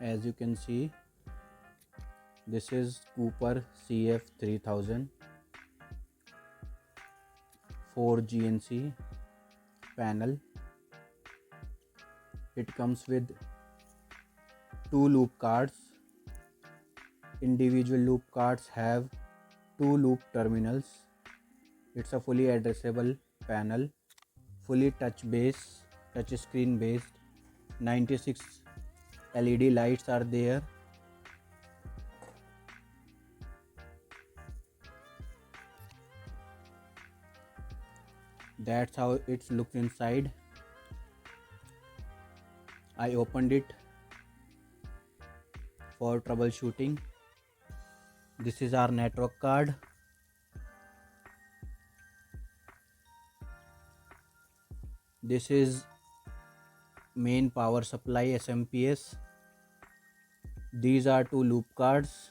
As you can see, this is Cooper CF3000 4 GNC panel. It comes with 2 loop cards. Individual loop cards have 2 loop terminals. It's a fully addressable panel, fully touch screen based. 96 LED lights are there. That's how it looks inside. I opened it for troubleshooting. This is our network card. This is main power supply SMPS. These are 2 loop cards.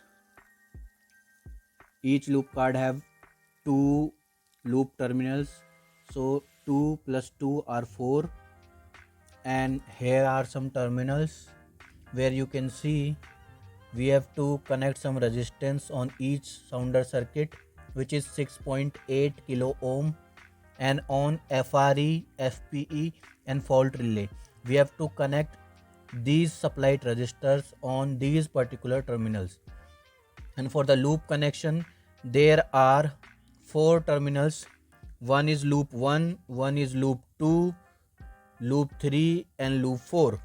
Each loop card have 2 loop terminals, so 2 plus 2 are 4. And here are some terminals where you can see we have to connect some resistance on each sounder circuit, which is 6.8 kilo ohm, and on FRE, FPE and fault relay we have to connect these supplied resistors on these particular terminals. And for the loop connection, there are 4 terminals. One is loop 1, one is loop 2, loop 3 and loop 4.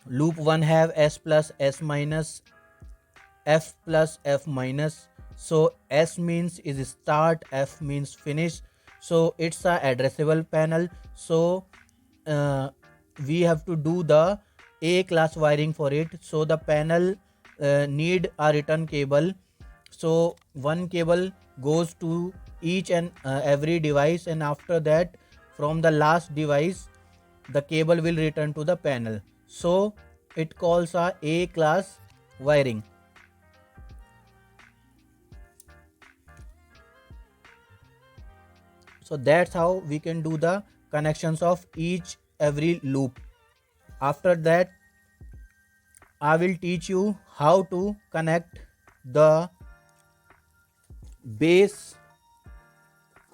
Loop 1 have S plus, S minus, F plus, F minus. So S means is start, F means finish. So it's a addressable panel. So we have to do the A class wiring for it. So the panel need a return cable. So one cable goes to each and every device, and after that from the last device the cable will return to the panel. So it calls a class wiring. So that's how we can do the connections of each every loop. After that I will teach you how to connect the base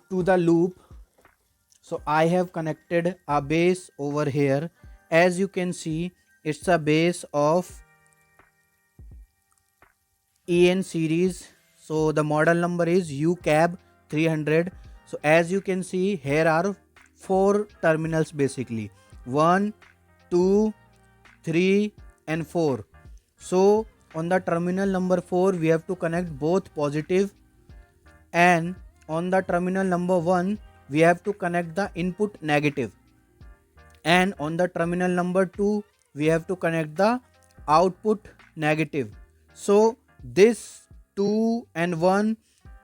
to the loop. So I have connected a base over here. As you can see, it's a base of EN series. So the model number is UCAB 300. So as you can see, here are 4 terminals basically, 1, 2, 3 and 4. So on the terminal number 4 we have to connect both positive, and on the terminal number 1 we have to connect the input negative, and on the terminal number 2 we have to connect the output negative. So this 2 and 1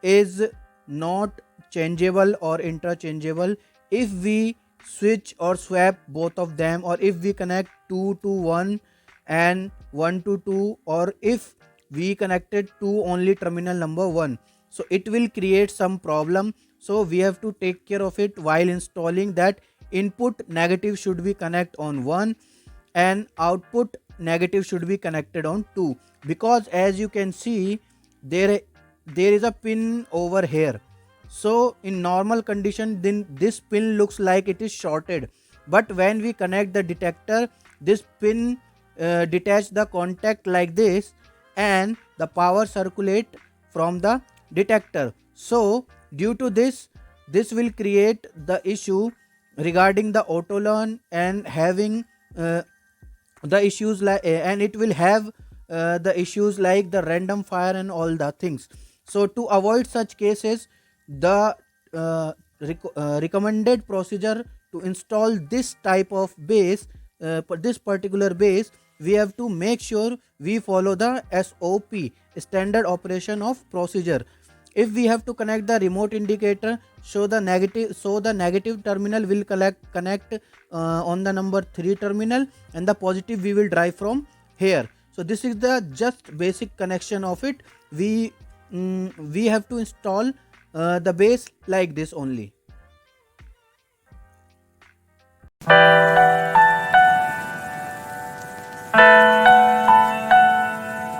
is not changeable or interchangeable. If we switch or swap both of them, or if we connect 2 to 1 and 1 to 2, or if we connected to only terminal number 1, so it will create some problem. So we have to take care of it while installing, that input negative should be connect on 1 and output negative should be connected on 2, because as you can see there is a pin over here. So in normal condition then this pin looks like it is shorted, but when we connect the detector, this pin detach the contact like this and the power circulate from the detector. So due to this will create the issue regarding the auto learn and having the issues like and it will have the issues like the random fire and all the things. So to avoid such cases, the recommended procedure to install this type of base, this particular base, we have to make sure we follow the SOP, standard operation of procedure. If we have to connect the remote indicator, so the negative terminal will connect on the number 3 terminal, and the positive we will drive from here. So this is the just basic connection of it. We have to install the base like this only.